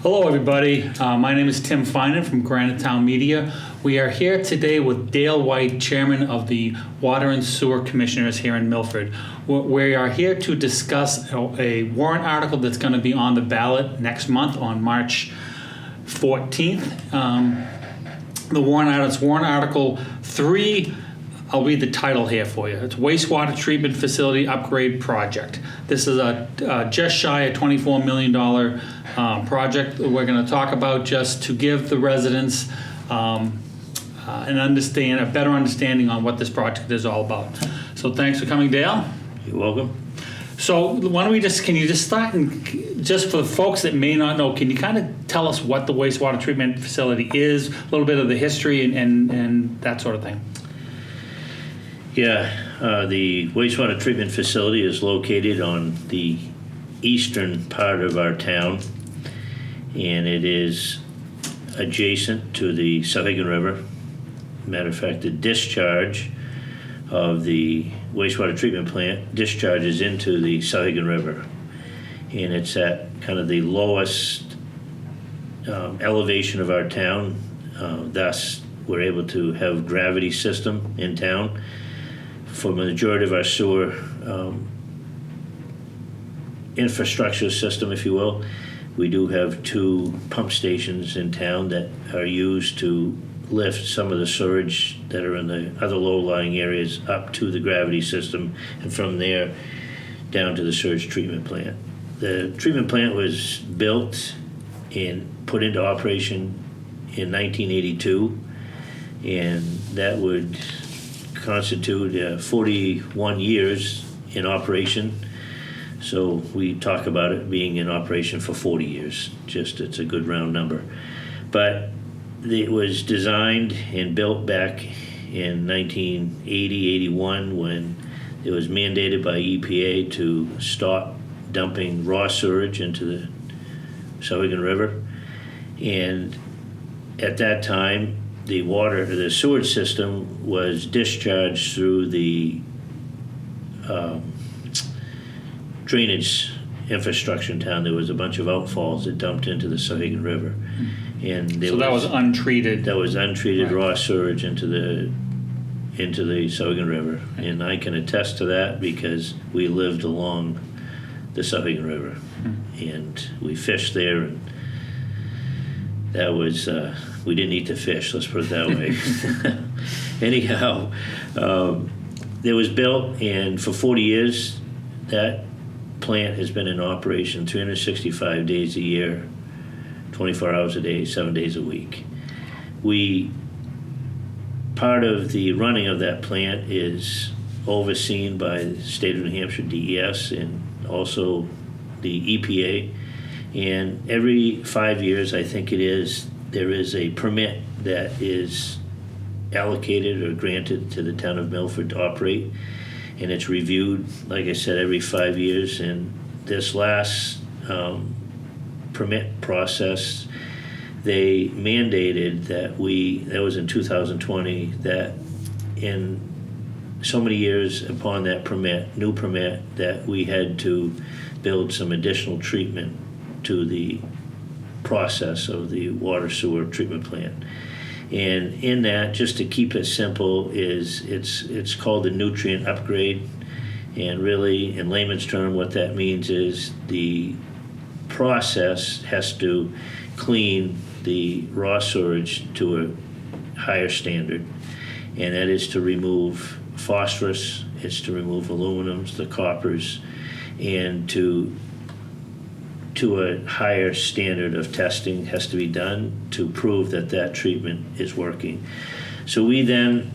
Hello, everybody. My name is Tim Finan from Granite Town Media. We are here today with Dale White, Chairman of the Water and Sewer Commissioners here in Milford. We are here to discuss a warrant article that's going to be on the ballot next month on March 14th. The warrant article 3. I'll read the title here for you. It's Wastewater Treatment Facility Upgrade Project. This is a just shy of $24 million project that we're going to talk about, just to give the residents a better understanding on what this project is all about. So thanks for coming, Dale. You're welcome. So why don't we can you just start, and just for the folks that may not know, can you kind of tell us what the wastewater treatment facility is, a little bit of the history and that sort of thing? Yeah, the wastewater treatment facility is located on the eastern part of our town, and it is adjacent to the Souhegan River. Matter of fact, the discharge of the wastewater treatment plant discharges into the Souhegan River, and it's at kind of the lowest elevation of our town. Thus, we're able to have gravity system in town. For the majority of our sewer infrastructure system, if you will, we do have 2 pump stations in town that are used to lift some of the sewage that are in the other low-lying areas up to the gravity system, and from there down to the sewage treatment plant. The treatment plant was built and put into operation in 1982, and that would constitute 41 years in operation. So we talk about it being in operation for 40 years. Just, it's a good round number. But it was designed and built back in 1980-81 when it was mandated by EPA to stop dumping raw sewage into the Souhegan River. And at that time, the sewage system was discharged through the drainage infrastructure in town. There was a bunch of outfalls that dumped into the Souhegan River, and that was untreated. That was untreated raw sewage into the Souhegan River, and I can attest to that because we lived along the Souhegan River, and we fished there, and that was. We didn't eat the fish, let's put it that way. Anyhow, it was built, and for 40 years, that plant has been in operation 365 days a year, 24 hours a day, 7 days a week. Part of the running of that plant is overseen by the state of New Hampshire DES and also the EPA. And every 5 years, I think it is, there is a permit that is allocated or granted to the town of Milford to operate, and it's reviewed, like I said, every 5 years. And this last permit process, they mandated that that was in 2020, that in so many years upon that new permit, that we had to build some additional treatment to the process of the water sewer treatment plant. And in that, just to keep it simple, it's called a nutrient upgrade. And really, in layman's term, what that means is the process has to clean the raw sewage to a higher standard, and that is to remove phosphorus, it's to remove aluminums, the coppers, and to a higher standard of testing has to be done to prove that that treatment is working. So we then,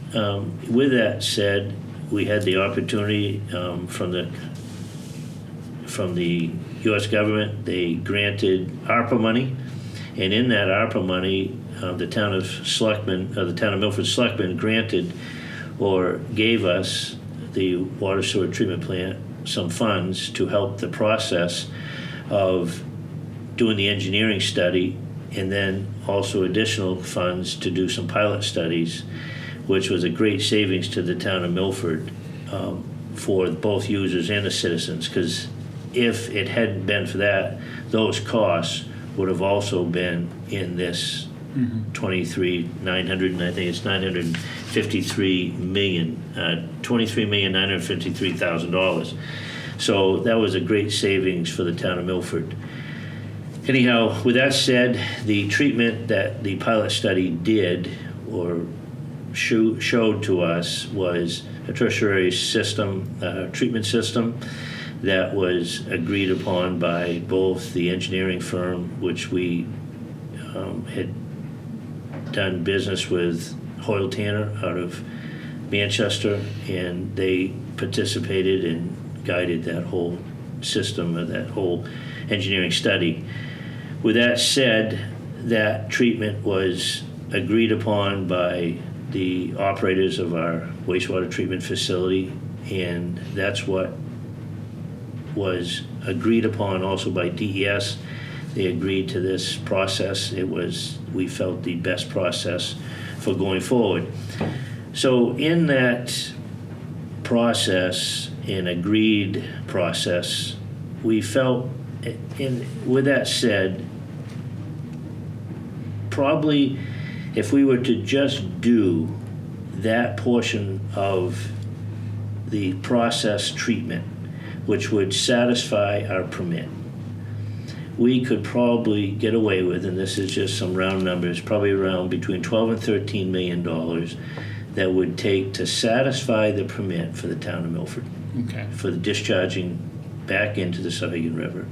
with that said, we had the opportunity from the U.S. government. They granted ARPA money, and in that ARPA money, the town of Milford Selectmen granted or gave us, the water sewer treatment plant, some funds to help the process of doing the engineering study, and then also additional funds to do some pilot studies, which was a great savings to the town of Milford for both users and the citizens, because if it hadn't been for that, those costs would have also been in this 23,900, and I think it's 953 million, $23,953,000. So that was a great savings for the town of Milford. Anyhow, with that said, the treatment that the pilot study did or showed to us was a tertiary system, treatment system that was agreed upon by both the engineering firm, which we had done business with Hoyle Tanner out of Manchester, and they participated and guided that whole system, or that whole engineering study. With that said, that treatment was agreed upon by the operators of our wastewater treatment facility, and that's what was agreed upon also by DES. They agreed to this process. It was, we felt, the best process for going forward. So in that process, an agreed process, we felt, with that said, probably if we were to just do that portion of the process treatment, which would satisfy our permit, we could probably get away with, and this is just some round numbers, probably around between $12 and $13 million that would take to satisfy the permit for the town of Milford, for the discharging back into the Sauhegan River.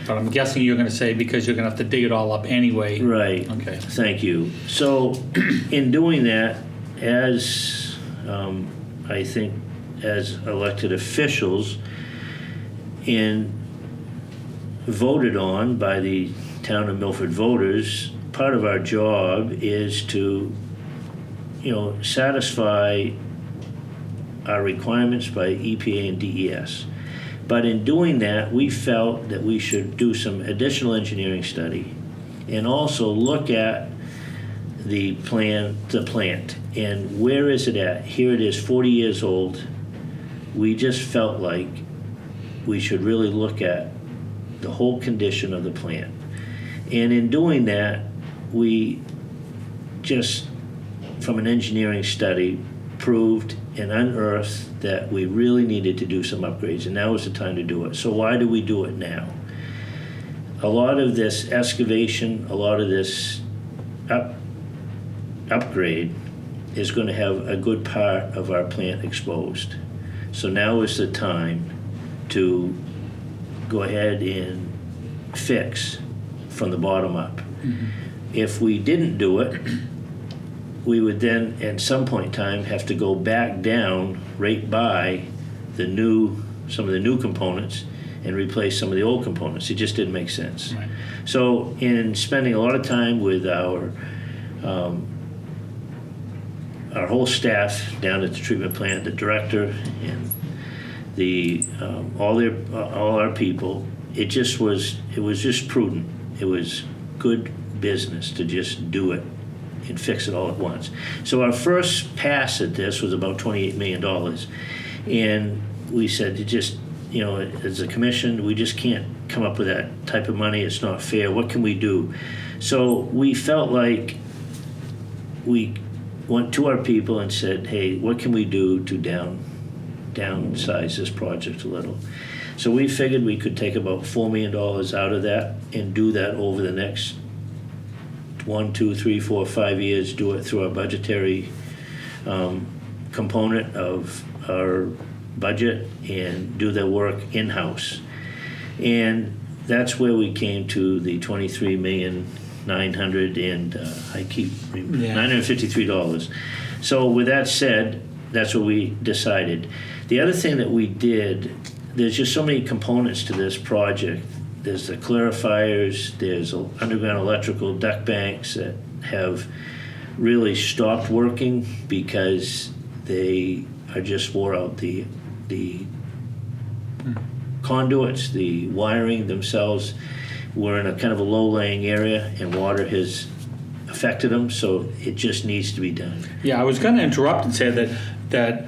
But I'm guessing you're going to say because you're going to have to dig it all up anyway. Right. Okay. Thank you. So in doing that, as I think as elected officials and voted on by the town of Milford voters, part of our job is to, satisfy our requirements by EPA and DES. But in doing that, we felt that we should do some additional engineering study and also look at the plant, and where is it at? Here it is, 40 years old. We just felt like we should really look at the whole condition of the plant. And in doing that, we just, from an engineering study, proved and unearthed that we really needed to do some upgrades, and now was the time to do it. So why do we do it now? A lot of this excavation, a lot of this upgrade is going to have a good part of our plant exposed. So now is the time to go ahead and fix from the bottom up. If we didn't do it, we would then at some point in time have to go back down right by some of the new components and replace some of the old components. It just didn't make sense. Right. So in spending a lot of time with our whole staff down at the treatment plant, the director and all our people, it was just prudent. It was good business to just do it and fix it all at once. So our first pass at this was about $28 million. And we said, as a commission, we just can't come up with that type of money. It's not fair. What can we do? So we felt like we went to our people and said, hey, what can we do to downsize this project a little? So we figured we could take about $4 million out of that and do that over the next 1, 2, 3, 4, 5 years, do it through our budgetary component of our budget and do the work in-house. And that's where we came to the $23,953. So with that said, that's what we decided. The other thing that we did, there's just so many components to this project. There's the clarifiers, there's underground electrical duct banks that have really stopped working because they are just wore out. The conduits, the wiring themselves, were in a kind of a low-lying area and water has affected them, so it just needs to be done. Yeah, I was going to interrupt and say that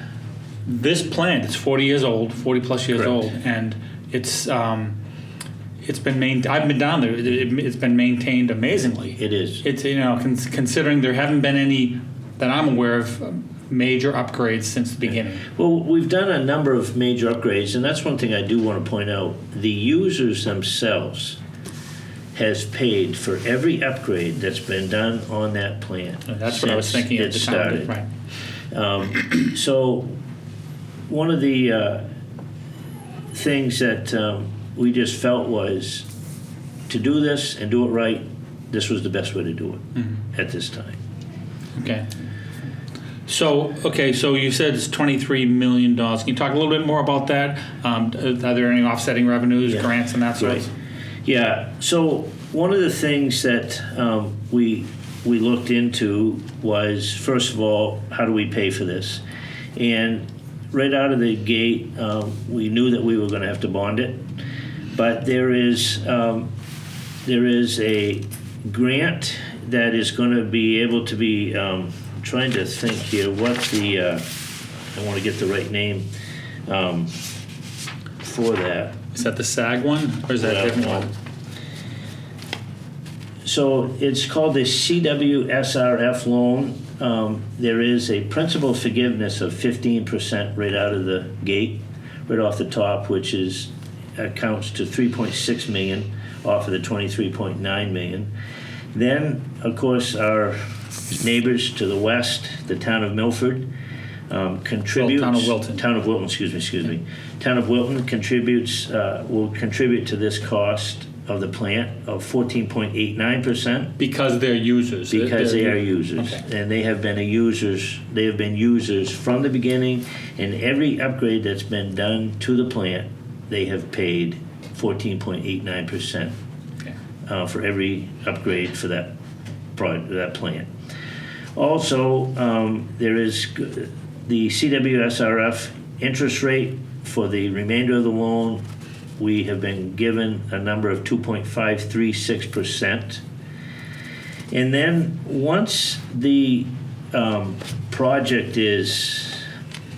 this plant is 40 years old, 40 plus years Correct. old, and it's It's been I've been down there. It's been maintained amazingly. It is. It's considering there haven't been any that I'm aware of major upgrades since the beginning. Well, we've done a number of major upgrades, and that's one thing I do want to point out. The users themselves has paid for every upgrade that's been done on that plant. That's what I was thinking at the time. Right. So one of the things that we just felt was to do this and do it right, this was the best way to do it at this time. Okay. So you said it's $23 million. Can you talk a little bit more about that? Are there any offsetting revenues, grants, and that sort of? Yeah. So one of the things that we looked into was, first of all, how do we pay for this? And right out of the gate, we knew that we were going to have to bond it, but there is a grant that is going to be able to be. Trying to think here what the I want to get the right name for that. Is that the SAG one, or is that a different one? So it's called the CWSRF loan. There is a principal forgiveness of 15% right out of the gate, right off the top, which accounts to $3.6 million off of the $23.9 million. Then, of course, our neighbors to the west, the town of Milford, contributes. Town of Wilton. Town of Wilton, excuse me. Town of Wilton contributes, will contribute to this cost of the plant of 14.89%. Because they're users. Because they are users, okay. And they have been users from the beginning, and every upgrade that's been done to the plant, they have paid 14.89% for every upgrade for that plant. Also, there is the CWSRF interest rate for the remainder of the loan. We have been given a number of 2.536%. And then once the project is,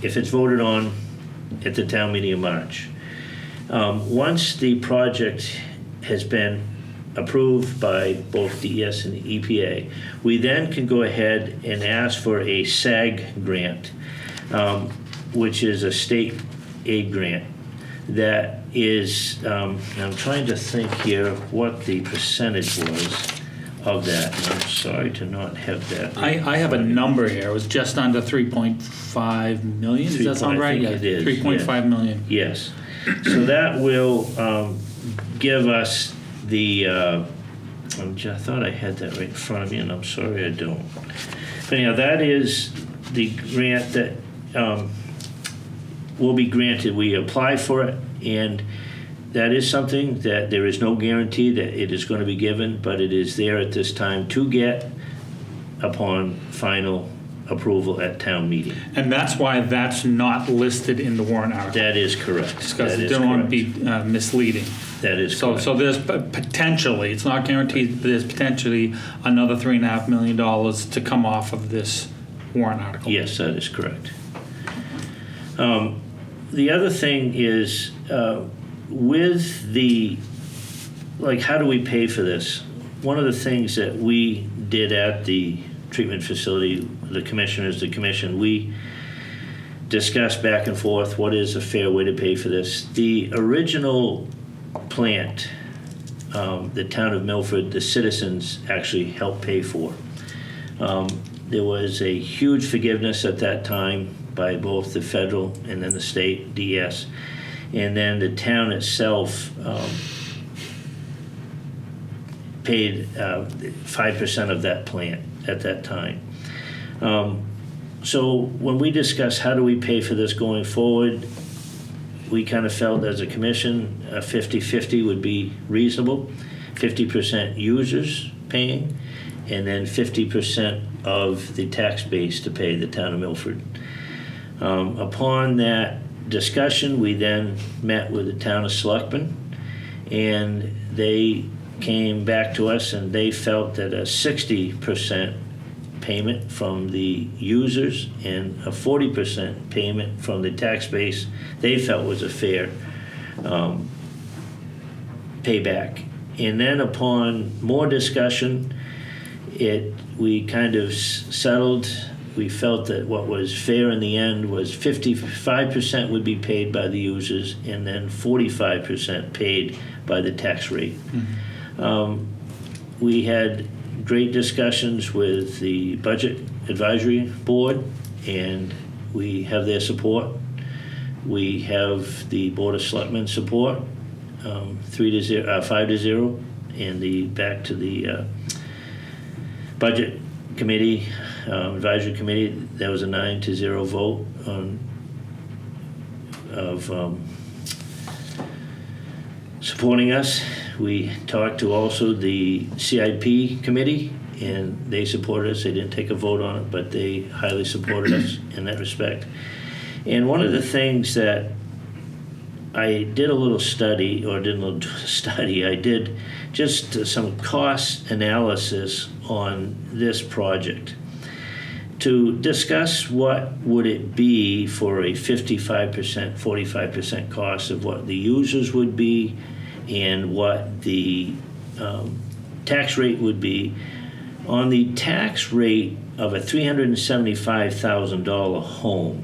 if it's voted on at the town meeting in March, once the project has been approved by both DES and the EPA, we then can go ahead and ask for a SAG grant, which is a state aid grant. That is, I'm trying to think here what the percentage was of that. And I'm sorry to not have that. I have a number here. It was just under 3.5 million. Does that sound right? I think it is, 3.5 million. Yes. So that will give us the, I thought I had that right in front of me, and I'm sorry I don't. But anyhow, that is the grant that will be granted. We apply for it, and that is something that there is no guarantee that it is going to be given, but it is there at this time to get upon final approval at town meeting. And that's why that's not listed in the warrant article. That is correct. Because it didn't want to be misleading. That is correct. So there's potentially, it's not guaranteed, there's potentially another $3.5 million to come off of this warrant article. Yes, that is correct. The other thing is with the, like, how do we pay for this? One of the things that we did at the treatment facility, the commission, we discussed back and forth what is a fair way to pay for this. The original plant, the town of Milford, the citizens actually helped pay for. There was a huge forgiveness at that time by both the federal and then the state, DES. And then the town itself paid 5% of that plant at that time. So when we discussed how do we pay for this going forward, we kind of felt as a commission a 50-50 would be reasonable. 50% users paying, and then 50% of the tax base to pay the town of Milford. Upon that discussion, we then met with the town of Selectmen, and they came back to us and they felt that a 60% payment from the users and a 40% payment from the tax base they felt was a fair pay back. And then upon more discussion, we kind of settled. We felt that what was fair in the end was 55% would be paid by the users and then 45% paid by the tax rate. We had great discussions with the Budget Advisory Board, and we have their support. We have the Board of Selectmen support, 5-0, and back to the Budget Committee, Advisory Committee. That was a 9-0 vote of supporting us. We talked to also the CIP committee, and they supported us. They didn't take a vote on it, but they highly supported us in that respect. And one of the things that I did a little study, I did just some cost analysis on this project to discuss what would it be for a 55%, 45% cost of what the users would be and what the tax rate would be. On the tax rate of a $375,000 home,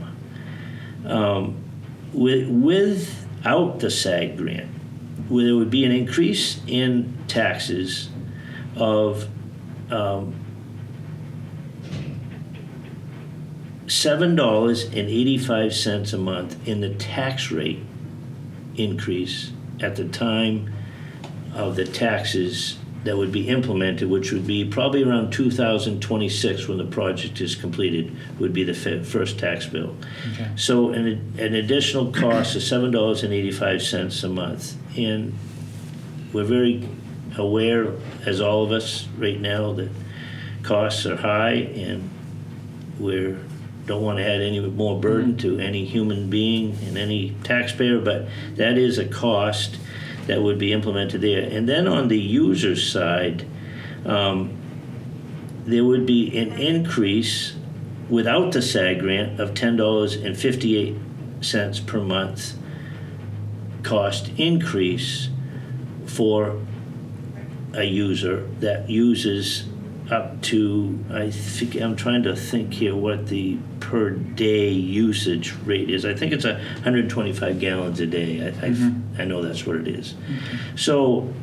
without the SAG grant, where there would be an increase in taxes of $7.85 a month in the tax rate increase at the time of the taxes that would be implemented, which would be probably around 2026 when the project is completed, would be the first tax bill. Okay. So an additional cost of $7.85 a month. And we're very aware, as all of us right now, that costs are high, and we don't want to add any more burden to any human being and any taxpayer, but that is a cost that would be implemented there. And then on the user side, there would be an increase without the SAG grant of $10.58 per month cost increase for a user that uses up to, I'm trying to think here what the per day usage rate is. I think it's 125 gallons a day. I know that's what it is. So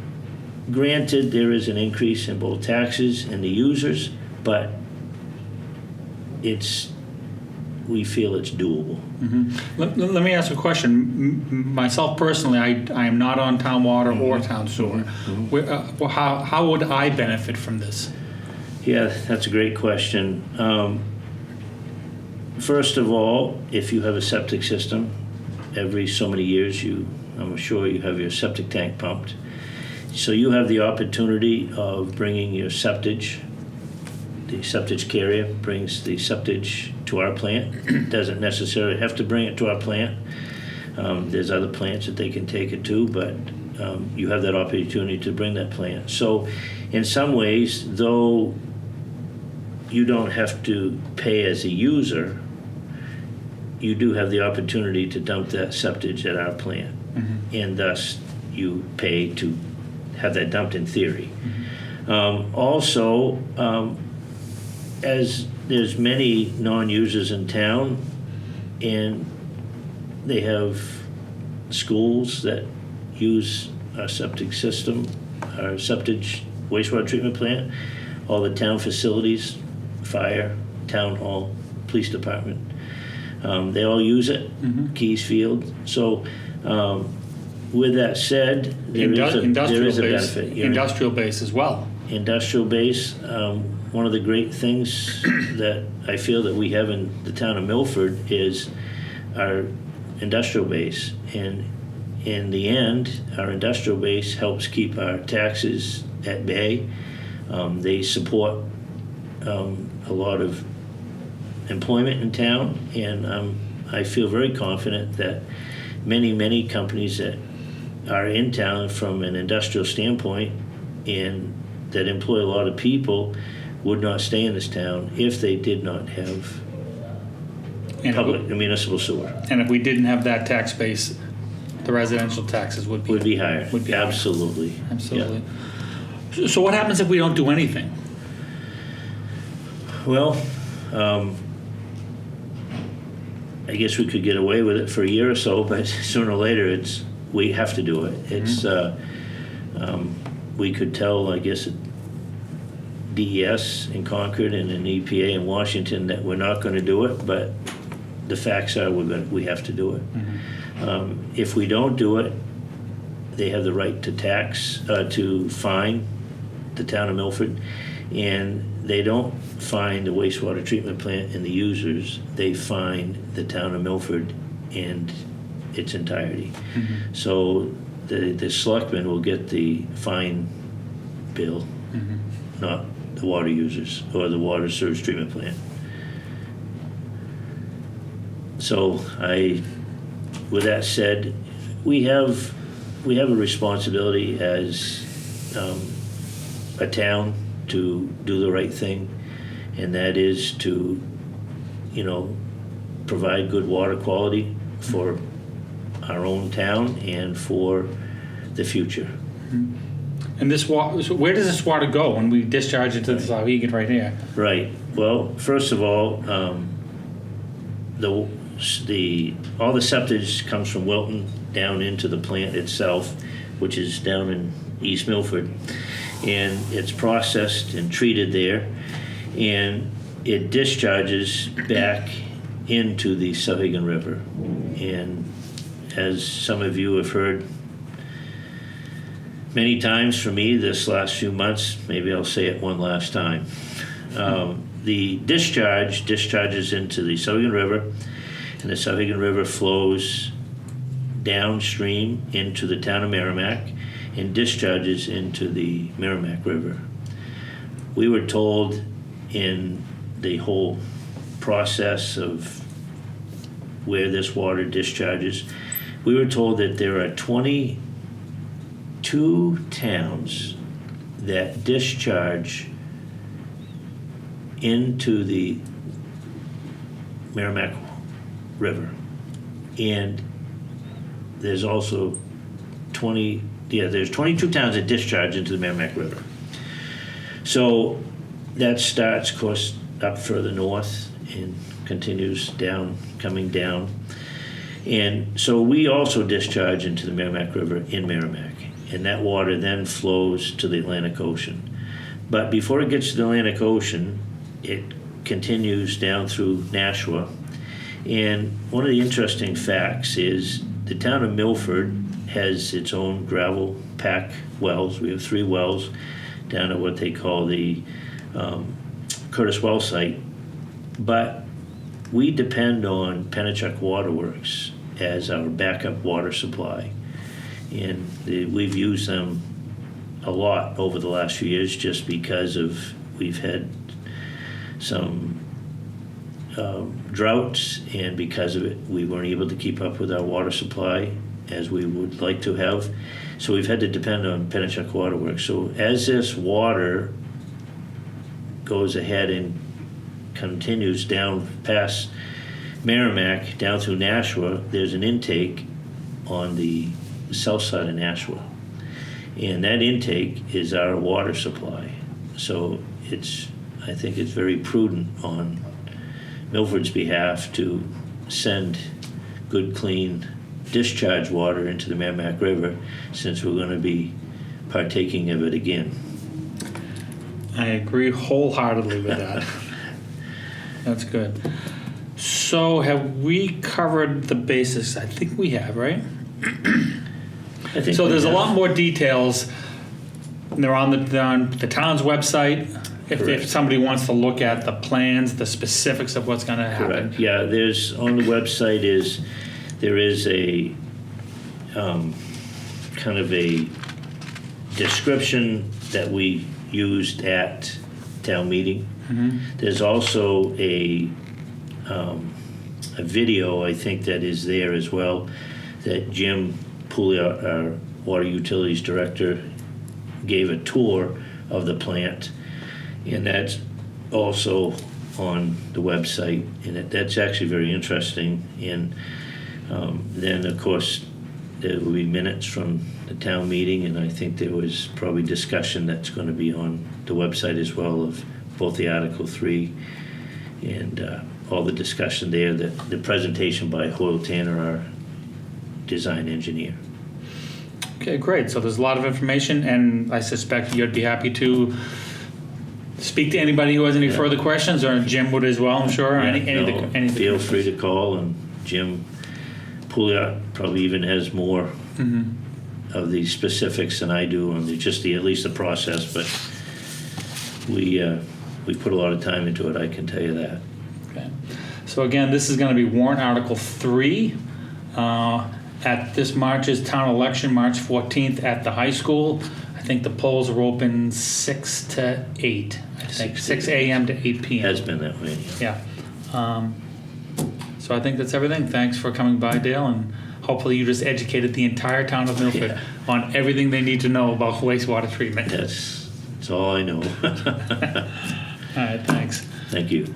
granted, there is an increase in both taxes and the users, but we feel it's doable. Let me ask a question. Myself personally, I am not on town water or town sewer. How would I benefit from this? Yeah, that's a great question. First of all, if you have a septic system, every so many years I'm sure you have your septic tank pumped. So you have the opportunity of bringing your septage. The septage carrier brings the septage to our plant. Doesn't necessarily have to bring it to our plant. There's other plants that they can take it to, but you have that opportunity to bring that plant. So in some ways, though you don't have to pay as a user, you do have the opportunity to dump that septage at our plant. And thus you pay to have that dumped in theory. Also, as there's many non-users in town, and they have schools that use our septic system, our septage wastewater treatment plant, all the town facilities, fire, town hall, police department, they all use it, Keys Field. So with that said, there is a benefit. Industrial base as well. Industrial base. One of the great things that I feel that we have in the town of Milford is our industrial base. And in the end, our industrial base helps keep our taxes at bay. They support a lot of employment in town, and I feel very confident that many companies that are in town from an industrial standpoint and that employ a lot of people would not stay in this town if they did not have public and municipal sewer. And if we didn't have that tax base the residential taxes would be higher. Would be higher. Absolutely. Absolutely. So what happens if we don't do anything? Well, I guess we could get away with it for a year or so, but sooner or later we have to do it. It's we could tell, I guess, DES in Concord and an EPA in Washington that we're not going to do it, but the facts are we have to do it. If we don't do it, they have the right to fine the town of Milford, and they don't fine the wastewater treatment plant and the users. They fine the town of Milford and its entirety. So the selectmen will get the fine bill, not the water users or the water sewage treatment plant. So with that said, we have a responsibility as a town to do the right thing, and that is to, provide good water quality for our own town and for the future. And this water, so where does this water go when we discharge it to the Sauhegan right here? Right. Well, first of all, all the septage comes from Wilton down into the plant itself, which is down in East Milford, and it's processed and treated there, and it discharges back into the Sauhegan River. And as some of you have heard many times from me this last few months, maybe I'll say it one last time. The discharges into the Sauhegan River, and the Sauhegan River flows downstream into the town of Merrimack and discharges into the Merrimack River. We were told in the whole process of where this water discharges, we were told that there are 22 towns that discharge into the Merrimack River, and there's also 22 towns that discharge into the Merrimack River. So that starts, of course, up further north and continues down, coming down. And so we also discharge into the Merrimack River in Merrimack, and that water then flows to the Atlantic Ocean. But before it gets to the Atlantic Ocean, it continues down through Nashua. And one of the interesting facts is the town of Milford has its own gravel pack wells. We have 3 wells down at what they call the Curtis Well site. But we depend on Pennachuck Waterworks as our backup water supply. And we've used them a lot over the last few years just because we've had some droughts, and because of it, we weren't able to keep up with our water supply as we would like to have. So we've had to depend on Pennachuck Waterworks. So as this water goes ahead and continues down past Merrimack, down through Nashua, there's an intake on the south side of Nashua. And that intake is our water supply. So I think it's very prudent on Milford's behalf to send good, clean discharge water into the Merrimack River, since we're going to be partaking of it again. I agree wholeheartedly with that. That's good. So have we covered the basics? I think we have, right? I think so there's have. A lot more details. They're on the town's website. If somebody wants to look at the plans, the specifics of what's going to happen. Correct. Yeah, there's on the website there is a kind of a description that we used at town meeting. There's also a video, I think, that is there as well, that Jim Pooley, our water utilities director, gave a tour of the plant, and that's also on the website, and that's actually very interesting. And then, of course, there will be minutes from the town meeting, and I think there was probably discussion that's going to be on the website as well of both the Article 3 and all the discussion there, the presentation by Hoyle Tanner, our design engineer. Okay, great. So there's a lot of information, and I suspect you'd be happy to speak to anybody who has any further questions, or Jim would as well, I'm sure. Feel free to call, and Jim Pouliot probably even has more of the specifics than I do on at least the process, but we put a lot of time into it, I can tell you that. Okay. So again, this is going to be warrant Article 3 at this March's town election, March 14th at the high school. I think the polls are open 6 to 8. I think 6 a.m. to 8 p.m. Has been that way. Yeah. So I think that's everything. Thanks for coming by, Dale, and hopefully you just educated the entire town of Milford on everything they need to know about wastewater treatment. That's all I know. All right, thanks. Thank you.